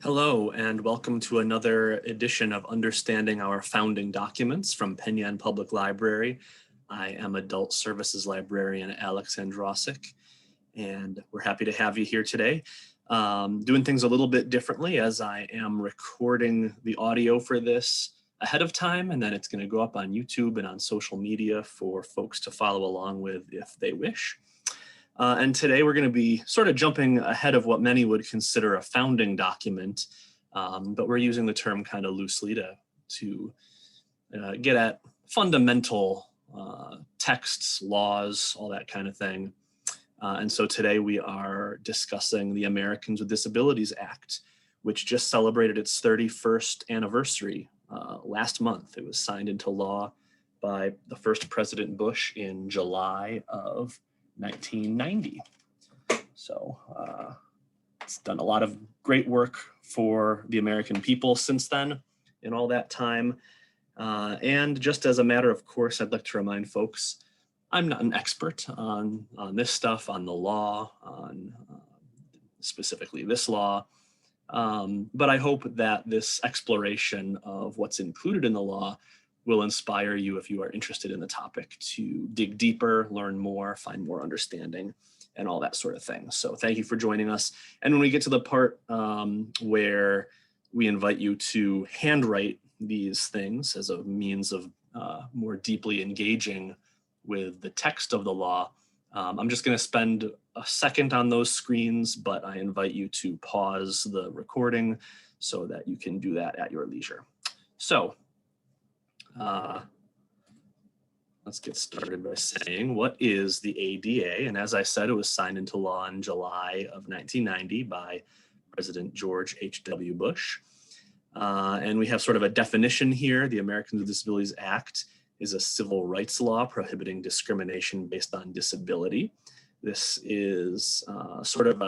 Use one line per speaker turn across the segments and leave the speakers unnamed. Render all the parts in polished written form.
Hello, and welcome to another edition of Understanding Our Founding Documents from Penn Yan Public Library. I am Adult Services Librarian Alex Androsik, and we're happy to have you here today. Doing things a little bit differently as I am recording the audio for this ahead of time, and then it's going to go up on YouTube and on social media for folks to follow along with if they wish. And today we're going to be sort of jumping ahead of what many would consider a founding document, but we're using the term kind of loosely to get at fundamental texts, laws, all that kind of thing. And so today we are discussing the Americans with Disabilities Act, which just celebrated its 31st anniversary last month. It was signed into law by the first President Bush in July of 1990. So it's done a lot of great work for the American people since then in all that time. And just as a matter of course, I'd like to remind folks, I'm not an expert on this stuff, on the law, on specifically this law. But I hope that this exploration of what's included in the law will inspire you, if you are interested in the topic, to dig deeper, learn more, find more understanding, and all that sort of thing. So thank you for joining us. And when we get to the part where we invite you to handwrite these things as a means of more deeply engaging with the text of the law, I'm just going to spend a second on those screens, but I invite you to pause the recording so that you can do that at your leisure. So let's get started by saying, what is the ADA? And as I said, it was signed into law in July of 1990 by President George H.W. Bush. And we have sort of a definition here. The Americans with Disabilities Act is a civil rights law prohibiting discrimination based on disability. This is sort of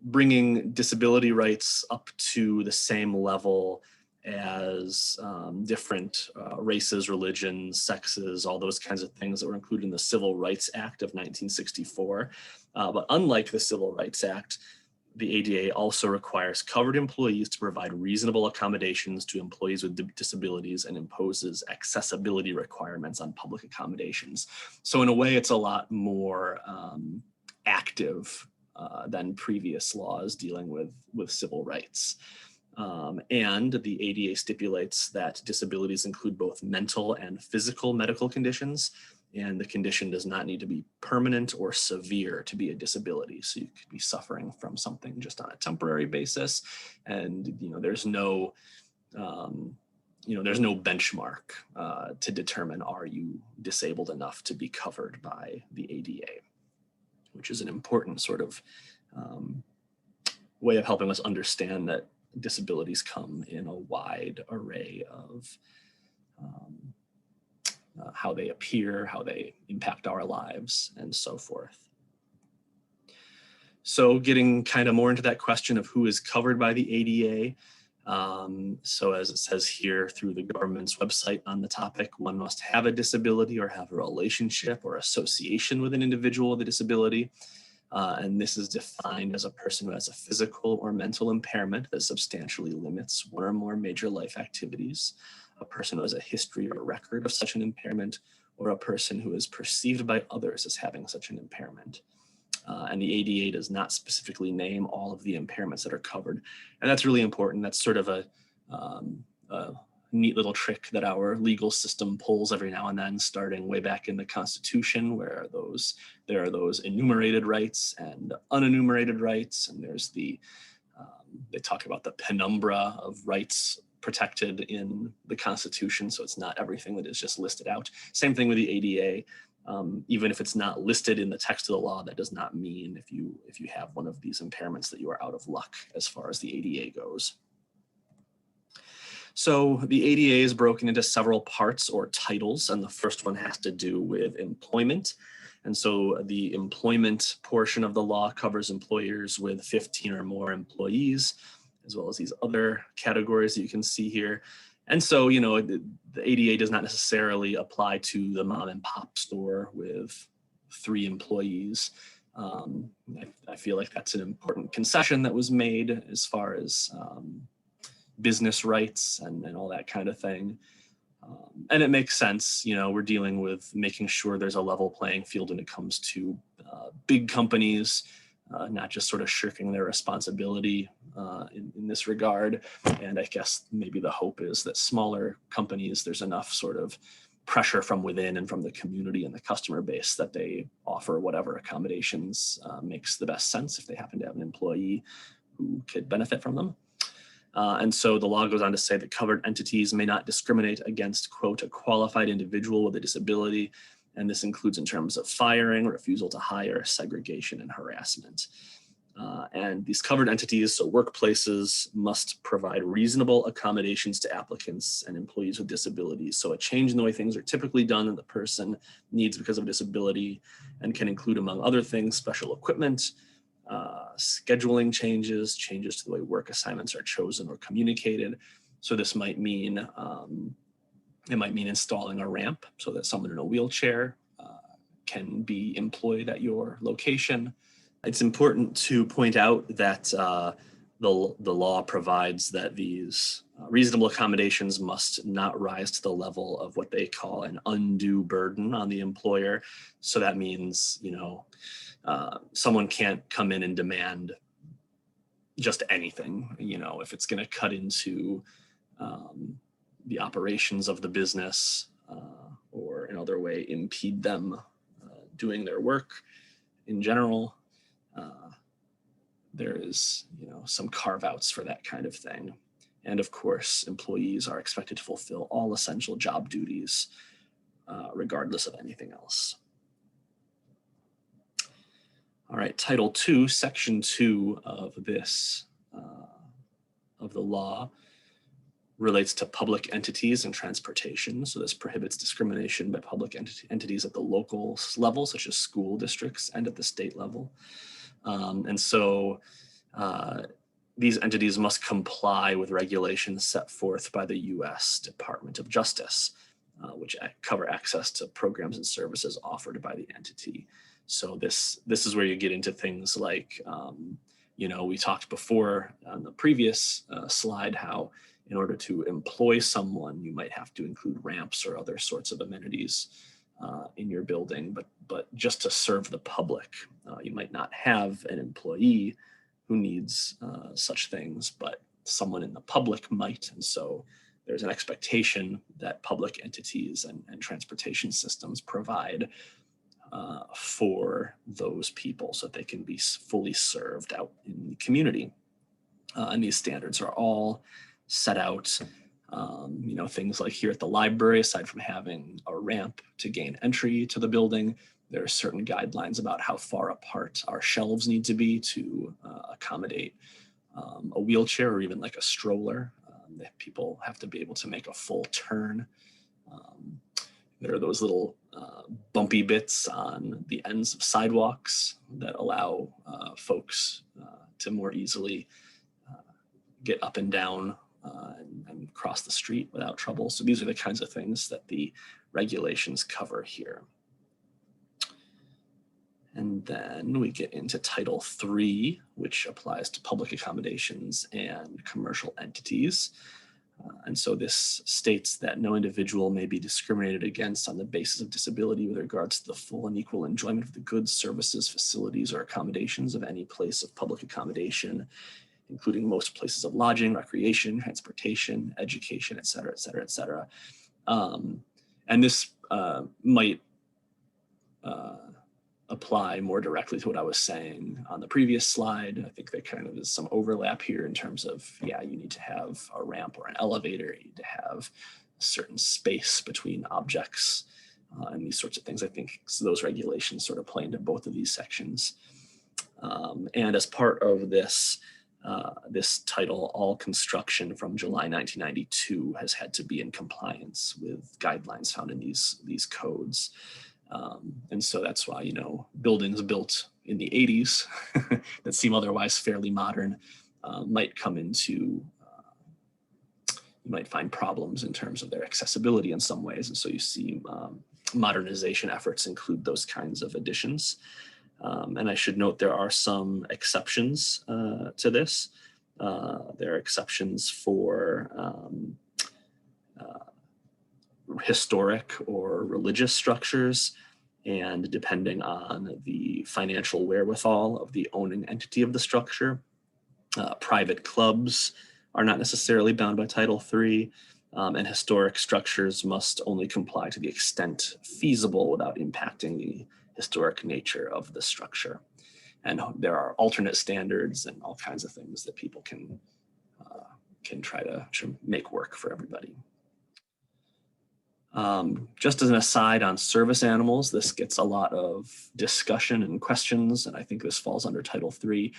bringing disability rights up to the same level as different races, religions, sexes, all those kinds of things that were included in the Civil Rights Act of 1964. But unlike the Civil Rights Act, the ADA also requires covered employees to provide reasonable accommodations to employees with disabilities and imposes accessibility requirements on public accommodations. So in a way, it's a lot more active than previous laws dealing with civil rights. And the ADA stipulates that disabilities include both mental and physical medical conditions, and the condition does not need to be permanent or severe to be a disability. So you could be suffering from something just on a temporary basis, and there's no benchmark to determine, are you disabled enough to be covered by the ADA, which is an important sort of way of helping us understand that disabilities come in a wide array of how they appear, how they impact our lives, and so forth. So getting kind of more into that question of who is covered by the ADA. So as it says here through the government's website on the topic, one must have a disability or have a relationship or association with an individual with a disability. And this is defined as a person who has a physical or mental impairment that substantially limits one or more major life activities, a person who has a history or record of such an impairment, or a person who is perceived by others as having such an impairment. And the ADA does not specifically name all of the impairments that are covered. And that's really important. That's sort of a neat little trick that our legal system pulls every now and then, starting way back in the Constitution, where there are those enumerated rights and unenumerated rights, and there's they talk about the penumbra of rights protected in the Constitution, so it's not everything that is just listed out. Same thing with the ADA. Even if it's not listed in the text of the law, that does not mean if you have one of these impairments that you are out of luck as far as the ADA goes. So the ADA is broken into several parts or titles, and the first one has to do with employment. And so the employment portion of the law covers employers with 15 or more employees, as well as these other categories that you can see here. And so, the ADA does not necessarily apply to the mom and pop store with 3 employees. I feel like that's an important concession that was made as far as business rights and all that kind of thing. And it makes sense, we're dealing with making sure there's a level playing field when it comes to big companies, not just sort of shirking their responsibility in this regard. And I guess maybe the hope is that smaller companies, there's enough sort of pressure from within and from the community and the customer base that they offer whatever accommodations makes the best sense if they happen to have an employee who could benefit from them. And so the law goes on to say that covered entities may not discriminate against, quote, a qualified individual with a disability. And this includes in terms of firing, refusal to hire, segregation, and harassment. And these covered entities, so workplaces, must provide reasonable accommodations to applicants and employees with disabilities. So a change in the way things are typically done that the person needs because of disability, and can include, among other things, special equipment, scheduling changes to the way work assignments are chosen or communicated. So this might mean, installing a ramp so that someone in a wheelchair can be employed at your location. It's important to point out that the law provides that these reasonable accommodations must not rise to the level of what they call an undue burden on the employer. So that means, someone can't come in and demand just anything, if it's going to cut into the operations of the business or in other way impede them doing their work in general. There is, some carve outs for that kind of thing. And of course, employees are expected to fulfill all essential job duties, regardless of anything else. All right, Title II, Section 2 of this, of the law relates to public entities and transportation. So this prohibits discrimination by public entities at the local level, such as school districts, and at the state level. And so these entities must comply with regulations set forth by the U.S. Department of Justice, which cover access to programs and services offered by the entity. So this is where you get into things like, we talked before on the previous slide how in order to employ someone, you might have to include ramps or other sorts of amenities in your building, but just to serve the public, you might not have an employee who needs such things, but someone in the public might. And so there's an expectation that public entities and transportation systems provide for those people so that they can be fully served out in the community. And these standards are all set out, things like here at the library, aside from having a ramp to gain entry to the building, there are certain guidelines about how far apart our shelves need to be to accommodate a wheelchair or even like a stroller. That people have to be able to make a full turn. There are those little bumpy bits on the ends of sidewalks that allow folks to more easily get up and down and cross the street without trouble. So these are the kinds of things that the regulations cover here. And then we get into Title III, which applies to public accommodations and commercial entities. And so this states that no individual may be discriminated against on the basis of disability with regards to the full and equal enjoyment of the goods, services, facilities, or accommodations of any place of public accommodation, including most places of lodging, recreation, transportation, education, et cetera, et cetera, et cetera. And this might apply more directly to what I was saying on the previous slide. I think there kind of is some overlap here in terms of, you need to have a ramp or an elevator, you need to have a certain space between objects and these sorts of things. I think so those regulations sort of play into both of these sections. And as part of this, this title, all construction from July 1992 has had to be in compliance with guidelines found in these codes. And so that's why, buildings built in the 80s that seem otherwise fairly modern might come into, you might find problems in terms of their accessibility in some ways. And so you see modernization efforts include those kinds of additions. And I should note there are some exceptions to this. There are exceptions for historic or religious structures, and depending on the financial wherewithal of the owning entity of the structure. Private clubs are not necessarily bound by Title III, and historic structures must only comply to the extent feasible without impacting the historic nature of the structure. And there are alternate standards and all kinds of things that people can try to make work for everybody. Just as an aside on service animals, this gets a lot of discussion and questions, and I think this falls under Title III.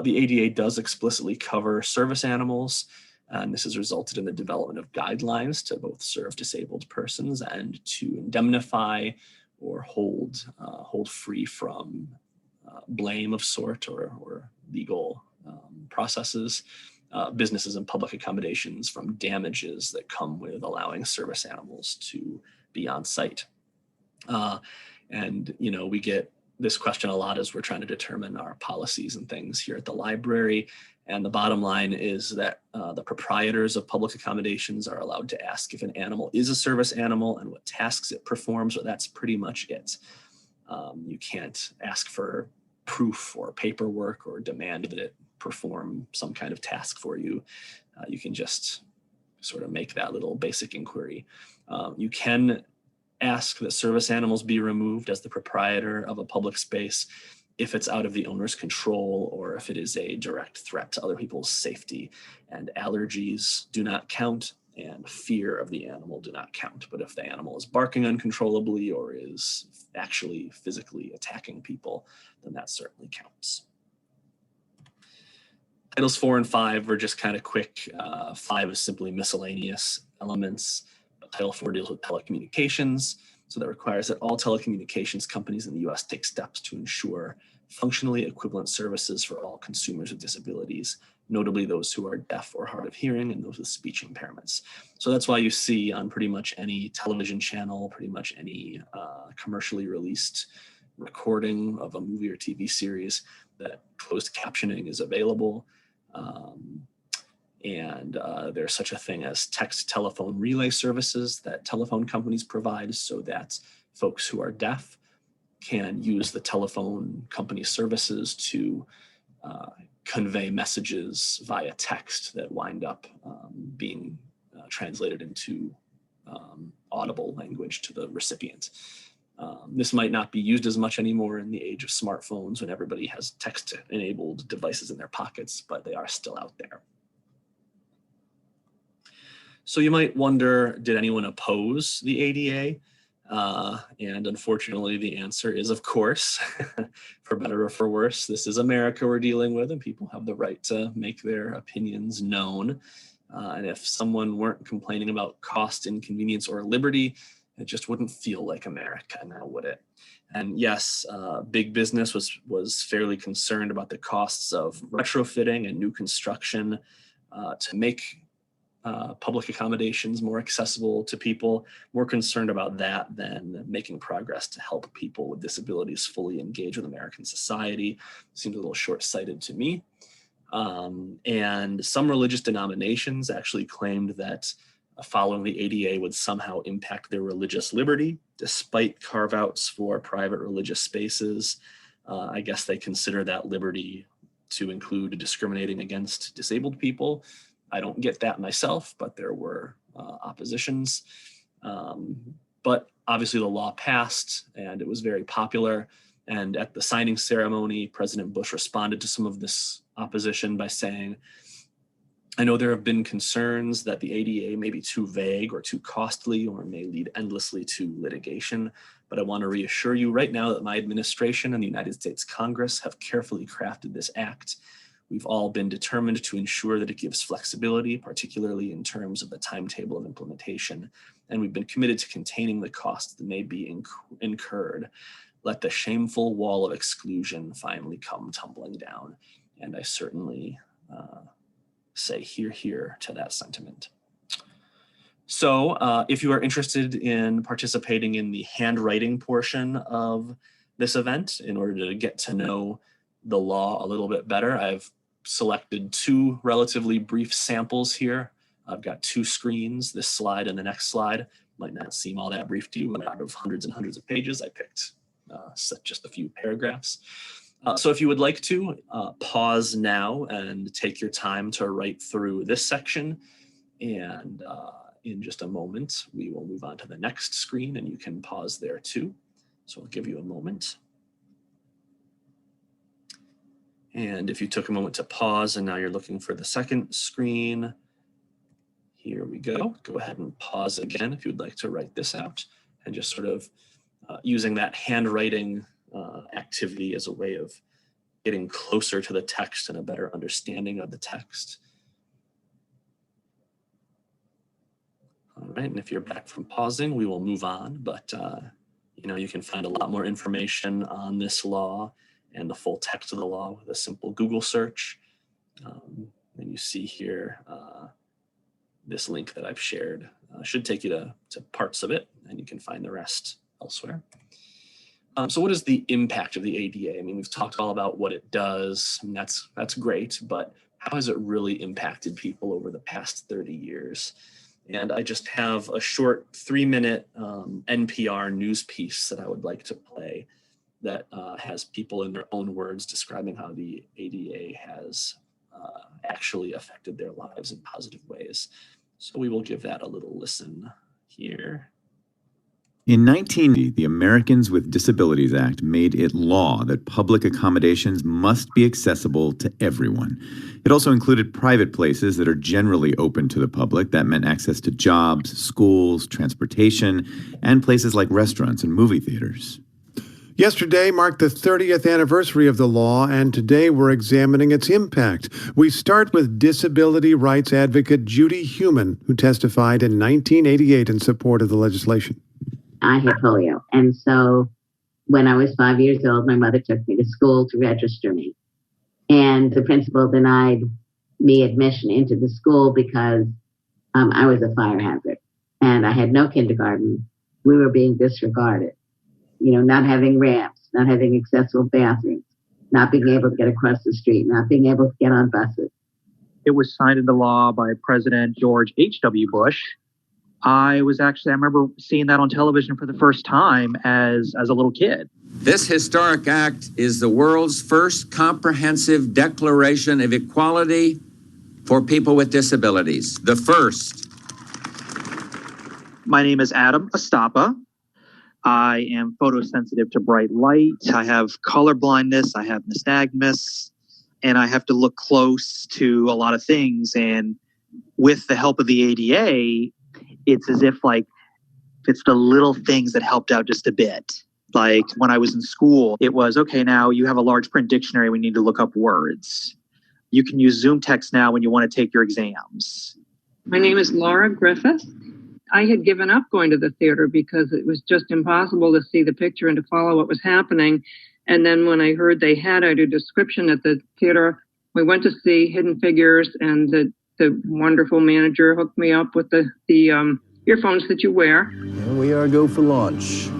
The ADA does explicitly cover service animals, and this has resulted in the development of guidelines to both serve disabled persons and to indemnify or hold free from blame of sort or legal processes. Businesses and public accommodations from damages that come with allowing service animals to be on site. And, we get this question a lot as we're trying to determine our policies and things here at the library. And the bottom line is that the proprietors of public accommodations are allowed to ask if an animal is a service animal and what tasks it performs, but that's pretty much it. You can't ask for proof or paperwork or demand that it perform some kind of task for you. You can just sort of make that little basic inquiry. You can ask that service animals be removed as the proprietor of a public space if it's out of the owner's control or if it is a direct threat to other people's safety. And allergies do not count, and fear of the animal do not count. But if the animal is barking uncontrollably or is actually physically attacking people, then that certainly counts. Titles 4 and 5 are just kind of quick. 5 is simply miscellaneous elements. Title 4 deals with telecommunications. So that requires that all telecommunications companies in the US take steps to ensure functionally equivalent services for all consumers with disabilities, notably those who are deaf or hard of hearing and those with speech impairments. So that's why you see on pretty much any television channel, pretty much any commercially released recording of a movie or TV series that closed captioning is available. And there's such a thing as text telephone relay services that telephone companies provide so that folks who are deaf can use the telephone company services to convey messages via text that wind up being translated into audible language to the recipient. This might not be used as much anymore in the age of smartphones when everybody has text-enabled devices in their pockets, but they are still out there. So you might wonder, did anyone oppose the ADA? And unfortunately, the answer is, of course, for better or for worse. This is America we're dealing with, and people have the right to make their opinions known. And if someone weren't complaining about cost, inconvenience, or liberty, it just wouldn't feel like America now, would it? And yes, big business was fairly concerned about the costs of retrofitting and new construction to make public accommodations more accessible to people, more concerned about that than making progress to help people with disabilities fully engage with American society. Seems a little short-sighted to me. And some religious denominations actually claimed that following the ADA would somehow impact their religious liberty, despite carve-outs for private religious spaces. I guess they consider that liberty to include discriminating against disabled people. I don't get that myself, but there were oppositions. But obviously the law passed and it was very popular. And at the signing ceremony, President Bush responded to some of this opposition by saying, I know there have been concerns that the ADA may be too vague or too costly or may lead endlessly to litigation, but I want to reassure you right now that my administration and the United States Congress have carefully crafted this act. We've all been determined to ensure that it gives flexibility, particularly in terms of the timetable of implementation, and we've been committed to containing the costs that may be incurred. Let the shameful wall of exclusion finally come tumbling down. And I certainly say hear, hear to that sentiment. So if you are interested in participating in the handwriting portion of this event, in order to get to know the law a little bit better, I've selected two relatively brief samples here. I've got two screens, this slide and the next slide. Might not seem all that brief to you, but out of hundreds and hundreds of pages, I picked just a few paragraphs. So if you would like to, pause now and take your time to write through this section. And in just a moment, we will move on to the next screen, and you can pause there too. So I'll give you a moment. And if you took a moment to pause and now you're looking for the second screen, here we go. Go ahead and pause again if you'd like to write this out, and just sort of using that handwriting activity as a way of getting closer to the text and a better understanding of the text. All right, and if you're back from pausing, we will move on, but you can find a lot more information on this law and the full text of the law with a simple Google search. And you see here, this link that I've shared should take you to parts of it, and you can find the rest elsewhere. So what is the impact of the ADA? I mean, we've talked all about what it does, and that's great, but how has it really impacted people over the past 30 years? And I just have a short 3-minute NPR news piece that I would like to play that has people in their own words describing how the ADA has actually affected their lives in positive ways. So we will give that a little listen here.
In 1980, the Americans with Disabilities Act made it law that public accommodations must be accessible to everyone. It also included private places that are generally open to the public. That meant access to jobs, schools, transportation, and places like restaurants and movie theaters.
Yesterday marked the 30th anniversary of the law, and today we're examining its impact. We start with disability rights advocate Judy Heumann, who testified in 1988 in support of the legislation.
I had polio, and so when I was 5 years old, my mother took me to school to register me. And the principal denied me admission into the school because I was a fire hazard, and I had no kindergarten. We were being disregarded. Not having ramps, not having accessible bathrooms, not being able to get across the street, not being able to get on buses.
It was signed into law by President George H.W. Bush. I remember seeing that on television for the first time as a little kid.
This historic act is the world's first comprehensive declaration of equality for people with disabilities. The first.
My name is Adam Estapa. I am photosensitive to bright light. I have color blindness. I have nystagmus, and I have to look close to a lot of things. And with the help of the ADA, it's as if it's the little things that helped out just a bit. Like when I was in school, it was, okay, now you have a large print dictionary. We need to look up words. You can use Zoom text now when you want to take your exams.
My name is Laura Griffith. I had given up going to the theater because it was just impossible to see the picture and to follow what was happening. And then when I heard they had a description at the theater, we went to see Hidden Figures, and the wonderful manager hooked me up with the earphones that you wear.
And we are go for launch.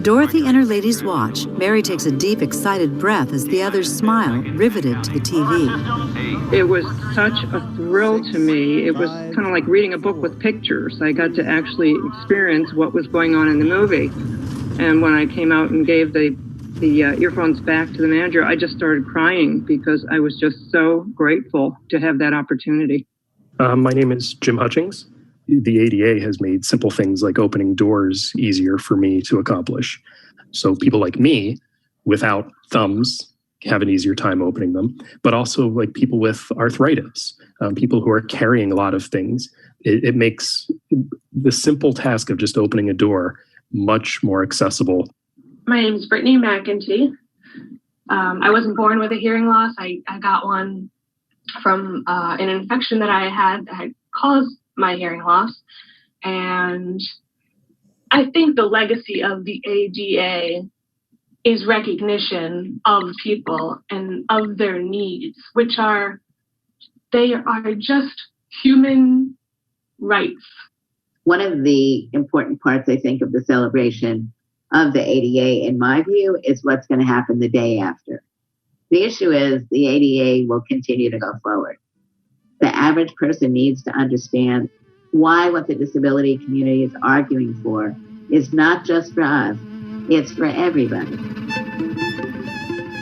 Dorothy and her ladies watch. Mary takes a deep, excited breath as the others smile, riveted to the TV.
It was such a thrill to me. It was kind of like reading a book with pictures. I got to actually experience what was going on in the movie. And when I came out and gave the earphones back to the manager, I just started crying because I was just so grateful to have that opportunity.
My name is Jim Hutchings. The ADA has made simple things like opening doors easier for me to accomplish. So people like me without thumbs have an easier time opening them, but also like people with arthritis, people who are carrying a lot of things. It makes the simple task of just opening a door much more accessible.
My name is Brittany McEntee. I wasn't born with a hearing loss. I got one from an infection that I had caused my hearing loss. And I think the legacy of the ADA is recognition of people and of their needs, they are just human rights.
One of the important parts, I think, of the celebration of the ADA, in my view, is what's going to happen the day after. The issue is the ADA will continue to go forward. The average person needs to understand why what the disability community is arguing for is not just for us, it's for everybody.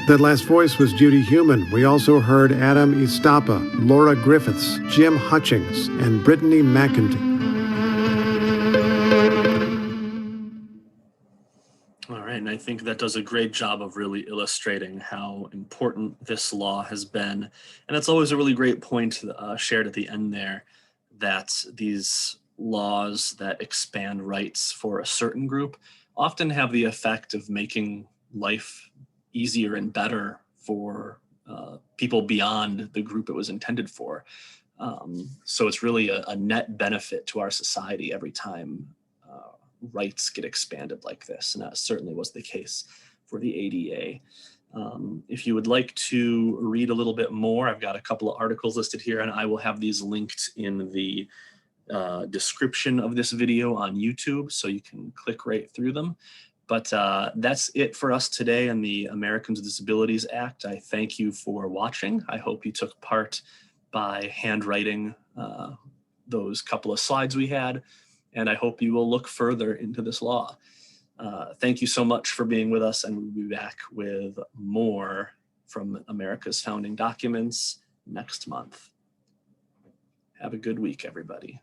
That last voice was Judy Heumann. We also heard Adam Istapa, Laura Griffiths, Jim Hutchings, and Brittany McEntee.
All right, and I think that does a great job of really illustrating how important this law has been. And it's always a really great point shared at the end there, that these laws that expand rights for a certain group often have the effect of making life easier and better for people beyond the group it was intended for. So it's really a net benefit to our society every time rights get expanded like this, and that certainly was the case for the ADA. If you would like to read a little bit more, I've got a couple of articles listed here, and I will have these linked in the description of this video on YouTube, so you can click right through them. But that's it for us today on the Americans with Disabilities Act. I thank you for watching. I hope you took part by handwriting those couple of slides we had, and I hope you will look further into this law. Thank you so much for being with us, and we'll be back with more from America's founding documents next month. Have a good week, everybody.